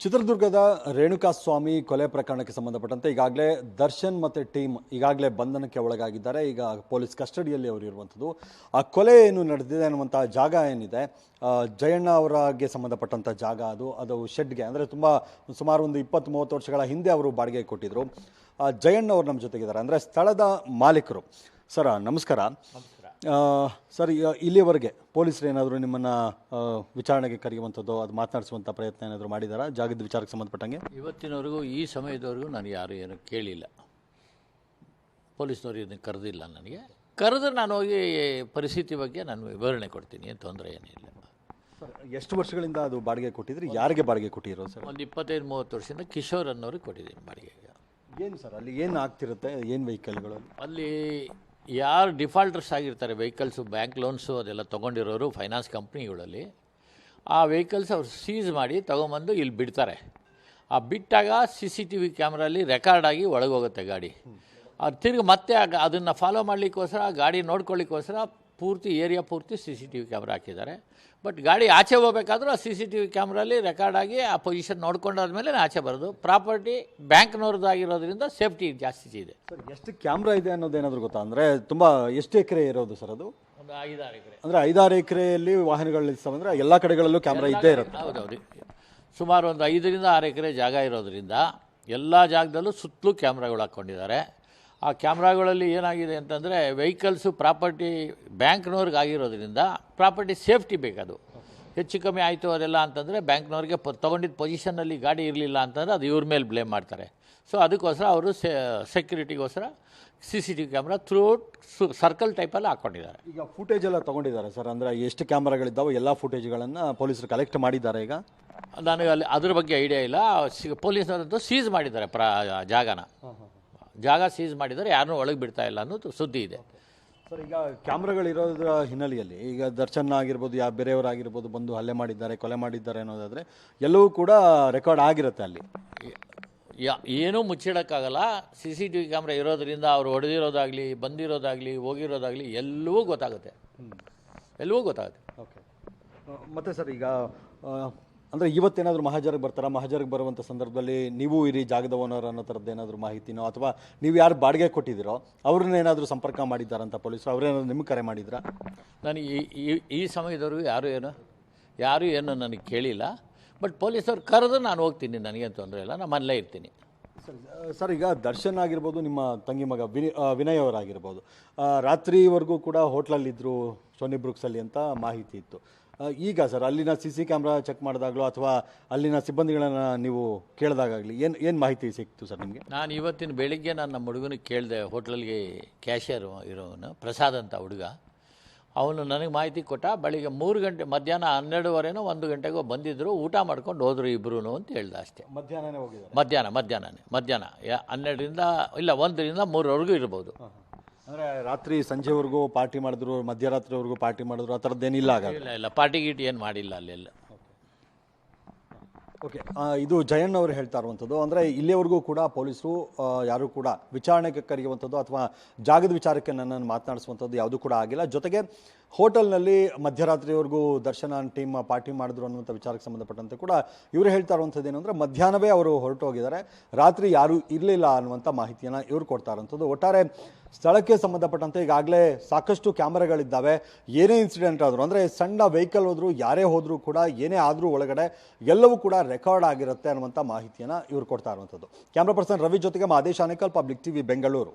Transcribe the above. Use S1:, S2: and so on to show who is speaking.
S1: ಚಿತ್ರದುರ್ಗದ ರೇಣುಕಾಸ್ವಾಮಿ ಕೊಲೆ ಪ್ರಕರಣಕ್ಕೆ ಸಂಬಂಧಪಟ್ಟಂತೆ ಈಗಾಗಲೇ ದರ್ಶನ್ ಮತ್ತು ಟೀಮ್ ಈಗಾಗಲೇ ಬಂಧನಕ್ಕೆ ಒಳಗಾಗಿದ್ದಾರೆ. ಈಗ ಪೊಲೀಸ್ ಕಸ್ಟಡಿಯಲ್ಲಿ ಅವರು ಇರುವಂಥದ್ದು. ಆ ಕೊಲೆ ಏನು ನಡೆದಿದೆ ಅನ್ನುವಂಥ ಜಾಗ ಏನಿದೆ, ಜಯಣ್ಣ ಅವರಿಗೆ ಸಂಬಂಧಪಟ್ಟಂಥ ಜಾಗ ಅದು ಶೆಡ್ಗೆ, ಅಂದರೆ ಸುಮಾರು ಒಂದು 20-30 ವರ್ಷಗಳ ಹಿಂದೆ ಅವರು ಬಾಡಿಗೆ ಕೊಟ್ಟಿದ್ದರು. ಜಯಣ್ಣ ಅವರು ನಮ್ಮ ಜೊತೆಗಿದ್ದಾರೆ, ಅಂದರೆ ಸ್ಥಳದ ಮಾಲೀಕರು. ಸರ್ ನಮಸ್ಕಾರ. ಸರ್, ಇಲ್ಲಿಯವರೆಗೆ ಪೊಲೀಸರು ಏನಾದರೂ ನಿಮ್ಮನ್ನು ವಿಚಾರಣೆಗೆ ಕರೆಯುವಂಥದ್ದು, ಅದು ಮಾತನಾಡಿಸುವಂಥ ಪ್ರಯತ್ನ ಏನಾದರೂ ಮಾಡಿದಾರಾ ಜಾಗದ ವಿಚಾರಕ್ಕೆ ಸಂಬಂಧಪಟ್ಟಂಗೆ?
S2: ಇವತ್ತಿನವರೆಗೂ ಈ ಸಮಯದವರೆಗೂ ನಾನು ಯಾರು ಏನು ಕೇಳಿಲ್ಲ. ಪೊಲೀಸ್ನವರು ಇದನ್ನು ಕರೆದಿಲ್ಲ. ನನಗೆ ಕರೆದ್ರೆ ನಾನು ಹೋಗಿ ಪರಿಸ್ಥಿತಿ ಬಗ್ಗೆ ನಾನು ವಿವರಣೆ ಕೊಡ್ತೀನಿ, ಏನು ತೊಂದರೆ ಏನಿಲ್ಲ.
S1: ಸರ್, ಎಷ್ಟು ವರ್ಷಗಳಿಂದ ಅದು ಬಾಡಿಗೆ ಕೊಟ್ಟಿದ್ರಿ? ಯಾರಿಗೆ ಬಾಡಿಗೆ ಕೊಟ್ಟಿರೋ ಸರ್?
S2: ಒಂದು 25-30 ವರ್ಷದಿಂದ ಕಿಶೋರ್ ಅನ್ನೋರಿಗೆ ಕೊಟ್ಟಿದ್ದೀನಿ ಬಾಡಿಗೆಗೆ.
S1: ಏನು ಸರ್ ಅಲ್ಲಿ ಏನು ಆಗ್ತಿರುತ್ತೆ? ಏನು ವೆಹಿಕಲ್ಗಳು
S2: ಅಲ್ಲಿ ಯಾರು ಡಿಫಾಲ್ಟರ್ಸ್ ಆಗಿರ್ತಾರೆ, ವೆಹಿಕಲ್ಸು, ಬ್ಯಾಂಕ್ ಲೋನ್ಸು ಅದೆಲ್ಲ ತೊಗೊಂಡಿರೋರು ಫೈನಾನ್ಸ್ ಕಂಪ್ನಿಗಳಲ್ಲಿ, ಆ ವೆಹಿಕಲ್ಸ್ ಅವ್ರು ಸೀಸ್ ಮಾಡಿ ತೊಗೊಂಬಂದು ಇಲ್ಲಿ ಬಿಡ್ತಾರೆ. ಆ ಬಿಟ್ಟಾಗ CCTV ಕ್ಯಾಮ್ರಲ್ಲಿ ರೆಕಾರ್ಡ್ ಆಗಿ ಒಳಗೋಗುತ್ತೆ ಗಾಡಿ. ಅದು ತಿರುಗಿ ಮತ್ತೆ ಅದನ್ನು ಫಾಲೋ ಮಾಡಲಿಕ್ಕೋಸ್ಕರ, ಗಾಡಿ ನೋಡ್ಕೊಳ್ಳಿಕ್ಕೋಸ್ಕರ ಪೂರ್ತಿ ಏರಿಯಾ ಪೂರ್ತಿ CCTV ಕ್ಯಾಮ್ರಾ ಹಾಕಿದ್ದಾರೆ. ಬಟ್ ಗಾಡಿ ಆಚೆ ಹೋಗ್ಬೇಕಾದ್ರೂ ಆ CCTV ಕ್ಯಾಮ್ರಲ್ಲಿ ರೆಕಾರ್ಡ್ ಆಗಿ ಆ ಪೊಸಿಷನ್ ನೋಡ್ಕೊಂಡಾದ್ಮೇಲೆ ಆಚೆ ಬರೋದು. ಪ್ರಾಪರ್ಟಿ ಬ್ಯಾಂಕ್ನವ್ರದ್ದು ಆಗಿರೋದ್ರಿಂದ ಸೇಫ್ಟಿ ಜಾಸ್ತಿ ಇದೆ.
S1: ಸರ್, ಎಷ್ಟು ಕ್ಯಾಮ್ರಾ ಇದೆ ಅನ್ನೋದೇನಾದರೂ ಗೊತ್ತಾ? ಅಂದರೆ ತುಂಬ ಎಷ್ಟು ಎಕರೆ ಇರೋದು ಸರ್ ಅದು?
S2: ಒಂದು 5-6 ಎಕರೆ.
S1: ಅಂದರೆ 5-6 ಎಕರೆಯಲ್ಲಿ ವಾಹನಗಳು ಅಂದರೆ ಎಲ್ಲ ಕಡೆಗಳಲ್ಲೂ ಕ್ಯಾಮ್ರಾ ಇದ್ದೇ ಇರುತ್ತೆ.
S2: ಹೌದೌದು. ಸುಮಾರು ಒಂದು 5-6 ಎಕರೆ ಜಾಗ ಇರೋದ್ರಿಂದ ಎಲ್ಲ ಜಾಗದಲ್ಲೂ ಸುತ್ತಲೂ ಕ್ಯಾಮ್ರಾಗಳು ಹಾಕ್ಕೊಂಡಿದ್ದಾರೆ. ಆ ಕ್ಯಾಮ್ರಾಗಳಲ್ಲಿ ಏನಾಗಿದೆ ಅಂತಂದರೆ, ವೆಹಿಕಲ್ಸು ಪ್ರಾಪರ್ಟಿ ಬ್ಯಾಂಕ್ನವ್ರಿಗೆ ಆಗಿರೋದ್ರಿಂದ ಪ್ರಾಪರ್ಟಿ ಸೇಫ್ಟಿ ಬೇಕದು. ಹೆಚ್ಚು ಕಮ್ಮಿ ಆಯಿತು ಅದೆಲ್ಲ ಅಂತಂದರೆ ಬ್ಯಾಂಕ್ನವ್ರಿಗೆ ತೊಗೊಂಡಿದ್ದ ಪೊಸಿಷನ್ನಲ್ಲಿ ಗಾಡಿ ಇರಲಿಲ್ಲ ಅಂತಂದರೆ ಅದು ಇವ್ರ ಮೇಲೆ ಬ್ಲೇಮ್ ಮಾಡ್ತಾರೆ. ಸೊ ಅದಕ್ಕೋಸ್ಕರ ಅವರು ಸೆಕ್ಯೂರಿಟಿಗೋಸ್ಕರ CCTV ಕ್ಯಾಮ್ರಾ ಥ್ರೂಔಟ್ ಸರ್ಕಲ್ ಟೈಪಲ್ಲಿ ಹಾಕ್ಕೊಂಡಿದ್ದಾರೆ.
S1: ಈಗ ಫುಟೇಜ್ ಎಲ್ಲ ತೊಗೊಂಡಿದ್ದಾರೆ ಸರ್? ಅಂದರೆ ಎಷ್ಟು ಕ್ಯಾಮ್ರಾಗಳಿದ್ದಾವೆ ಎಲ್ಲ ಫುಟೇಜ್ಗಳನ್ನು ಪೊಲೀಸರು ಕಲೆಕ್ಟ್ ಮಾಡಿದ್ದಾರೆ ಈಗ?
S2: ನನಗೆ ಅಲ್ಲಿ ಅದ್ರ ಬಗ್ಗೆ ಐಡಿಯಾ ಇಲ್ಲ. ಪೊಲೀಸರಂತೂ ಸೀಸ್ ಮಾಡಿದ್ದಾರೆ ಜಾಗ ಸೀಸ್ ಮಾಡಿದರೆ ಯಾರನ್ನೂ ಒಳಗೆ ಬಿಡ್ತಾ ಇಲ್ಲ ಅನ್ನೋದು ಸುದ್ದಿ ಇದೆ.
S1: ಸರ್, ಈಗ ಕ್ಯಾಮ್ರಾಗಳಿರೋದ್ರ ಹಿನ್ನೆಲೆಯಲ್ಲಿ ಈಗ ದರ್ಶನ್ ಆಗಿರ್ಬೋದು, ಬೇರೆಯವರಾಗಿರ್ಬೋದು ಬಂದು ಹಲ್ಲೆ ಮಾಡಿದ್ದಾರೆ, ಕೊಲೆ ಮಾಡಿದ್ದಾರೆ ಅನ್ನೋದಾದರೆ ಎಲ್ಲವೂ ಕೂಡ ರೆಕಾರ್ಡ್ ಆಗಿರುತ್ತೆ ಅಲ್ಲಿ.
S2: ಏನೂ ಮುಚ್ಚಿಡೋಕ್ಕಾಗಲ್ಲ. CCTV ಕ್ಯಾಮ್ರಾ ಇರೋದ್ರಿಂದ ಅವರು ಹೊಡೆದಿರೋದಾಗಲಿ, ಬಂದಿರೋದಾಗಲಿ, ಹೋಗಿರೋದಾಗಲಿ ಎಲ್ಲವೂ ಗೊತ್ತಾಗುತ್ತೆ.
S1: ಓಕೆ. ಮತ್ತು ಸರ್, ಈಗ ಅಂದರೆ ಇವತ್ತೇನಾದರೂ ಮಹಾಜರಿಗೆ ಬರ್ತಾರಾ? ಮಹಾಜರಿಗೆ ಬರುವಂಥ ಸಂದರ್ಭದಲ್ಲಿ ನೀವು ಇರಿ ಜಾಗದ ಓನರ್ ಅನ್ನೋ ಥರದ್ದು ಏನಾದರೂ ಮಾಹಿತಿನೋ, ಅಥವಾ ನೀವು ಯಾರು ಬಾಡಿಗೆ ಕೊಟ್ಟಿದ್ದೀರೋ ಅವ್ರನ್ನ ಏನಾದರೂ ಸಂಪರ್ಕ ಮಾಡಿದ್ದಾರಂತ ಪೊಲೀಸರು? ಅವರೇನಾದ್ರು ನಿಮ್ಗೆ ಕರೆ ಮಾಡಿದ್ರಾ?
S2: ನನಗೆ ಈ ಸಮಯದವರೆಗೂ ಯಾರೂ ಏನು ನನಗೆ ಕೇಳಿಲ್ಲ. ಬಟ್ ಪೊಲೀಸವ್ರು ಕರೆದು ನಾನು ಹೋಗ್ತೀನಿ, ನನಗೇನು ತೊಂದರೆ ಇಲ್ಲ, ನಾನು ಮನೇಲೇ ಇರ್ತೀನಿ.
S1: ಸರ್, ಈಗ ದರ್ಶನ್ ಆಗಿರ್ಬೋದು, ನಿಮ್ಮ ತಂಗಿ ಮಗ ವಿನಯ್ ಅವರಾಗಿರ್ಬೋದು, ರಾತ್ರಿವರೆಗೂ ಕೂಡ ಹೋಟ್ಲಲ್ಲಿದ್ದರು ಸೋನಿ ಬ್ರೂಕ್ಸಲ್ಲಿ ಅಂತ ಮಾಹಿತಿ ಇತ್ತು. ಈಗ ಸರ್, ಅಲ್ಲಿನ CC ಕ್ಯಾಮ್ರಾ ಚೆಕ್ ಮಾಡಿದಾಗಲೂ ಅಥವಾ ಅಲ್ಲಿನ ಸಿಬ್ಬಂದಿಗಳನ್ನು ನೀವು ಕೇಳಿದಾಗಲಿ ಏನು ಮಾಹಿತಿ ಸಿಕ್ತು ಸರ್ ನಿಮಗೆ?
S2: ನಾನು ಇವತ್ತಿನ ಬೆಳಿಗ್ಗೆ ನಾನು ನಮ್ಮ ಹುಡುಗನಿಗೆ ಕೇಳಿದೆ. ಹೋಟ್ಲಲ್ಲಿ ಕ್ಯಾಶಿಯರ್ ಇರೋನು ಪ್ರಸಾದ್ ಅಂತ ಹುಡುಗ, ಅವನು ನನಗೆ ಮಾಹಿತಿ ಕೊಟ್ಟ. ಬೆಳಿಗ್ಗೆ 3 ಗಂಟೆ, ಮಧ್ಯಾಹ್ನ 12:15 1 ಗಂಟೆಗೋ ಬಂದಿದ್ದರು, ಊಟ ಮಾಡ್ಕೊಂಡು ಹೋದರು ಇಬ್ಬರೂ ಅಂತ ಹೇಳ್ದೆ ಅಷ್ಟೇ.
S1: ಮಧ್ಯಾಹ್ನನೇ ಹೋಗಿದ್ದಾರೆ?
S2: ಮಧ್ಯಾಹ್ನ 12ರಿಂದ ಇಲ್ಲ 1ರಿಂದ 3ವರೆಗೂ ಇರ್ಬೋದು.
S1: ಅಂದರೆ ರಾತ್ರಿ ಸಂಜೆವರೆಗೂ ಪಾರ್ಟಿ ಮಾಡಿದ್ರು, ಮಧ್ಯರಾತ್ರಿವರೆಗೂ ಪಾರ್ಟಿ ಮಾಡಿದ್ರು, ಆ ಥರದ್ದೇನಿಲ್ಲ?
S2: ಇಲ್ಲ, ಪಾರ್ಟಿ ಗೀಟಿ ಏನು ಮಾಡಿಲ್ಲ ಅಲ್ಲೆಲ್ಲ.
S1: ಓಕೆ. ಇದು ಜಯಣ್ಣ ಅವರು ಹೇಳ್ತಾ ಇರುವಂಥದ್ದು. ಅಂದರೆ ಇಲ್ಲಿಯವರೆಗೂ ಕೂಡ ಪೊಲೀಸರು ಯಾರೂ ಕೂಡ ವಿಚಾರಣೆಗೆ ಕರೆಯುವಂಥದ್ದು ಅಥವಾ ಜಾಗದ ವಿಚಾರಕ್ಕೆ ನನ್ನನ್ನು ಮಾತನಾಡಿಸುವಂಥದ್ದು ಯಾವುದೂ ಕೂಡ ಆಗಿಲ್ಲ. ಜೊತೆಗೆ ಹೋಟೆಲ್ನಲ್ಲಿ ಮಧ್ಯರಾತ್ರಿವರೆಗೂ ದರ್ಶನ ಟೀಮ್ ಪಾರ್ಟಿ ಮಾಡಿದ್ರು ಅನ್ನುವಂಥ ವಿಚಾರಕ್ಕೆ ಸಂಬಂಧಪಟ್ಟಂತೆ ಕೂಡ ಇವರು ಹೇಳ್ತಾ ಇರುವಂಥದ್ದು ಏನು ಅಂದರೆ, ಮಧ್ಯಾಹ್ನವೇ ಅವರು ಹೊರಟು ಹೋಗಿದ್ದಾರೆ, ರಾತ್ರಿ ಯಾರೂ ಇರಲಿಲ್ಲ ಅನ್ನುವಂಥ ಮಾಹಿತಿಯನ್ನು ಇವರು ಕೊಡ್ತಾ ಇರುವಂಥದ್ದು. ಒಟ್ಟಾರೆ ಸ್ಥಳಕ್ಕೆ ಸಂಬಂಧಪಟ್ಟಂತೆ ಈಗಾಗಲೇ ಸಾಕಷ್ಟು ಕ್ಯಾಮ್ರಾಗಳಿದ್ದಾವೆ. ಏನೇ ಇನ್ಸಿಡೆಂಟ್ ಆದರೂ, ಅಂದರೆ ಸಣ್ಣ ವೆಹಿಕಲ್ ಹೋದರೂ, ಯಾರೇ ಹೋದರೂ ಕೂಡ, ಏನೇ ಆದರೂ ಒಳಗಡೆ ಎಲ್ಲವೂ ಕೂಡ ರೆಕಾರ್ಡ್ ಆಗಿರುತ್ತೆ ಅನ್ನುವಂಥ ಮಾಹಿತಿಯನ್ನು ಇವರು ಕೊಡ್ತಾ ಇರುವಂಥದ್ದು. ಕ್ಯಾಮ್ರಾ ಪರ್ಸನ್ ರವಿ ಜೊತೆಗೆ ಮಾದೇಶ್ ಆನೇಕಲ್, ಪಬ್ಲಿಕ್ TV, ಬೆಂಗಳೂರು.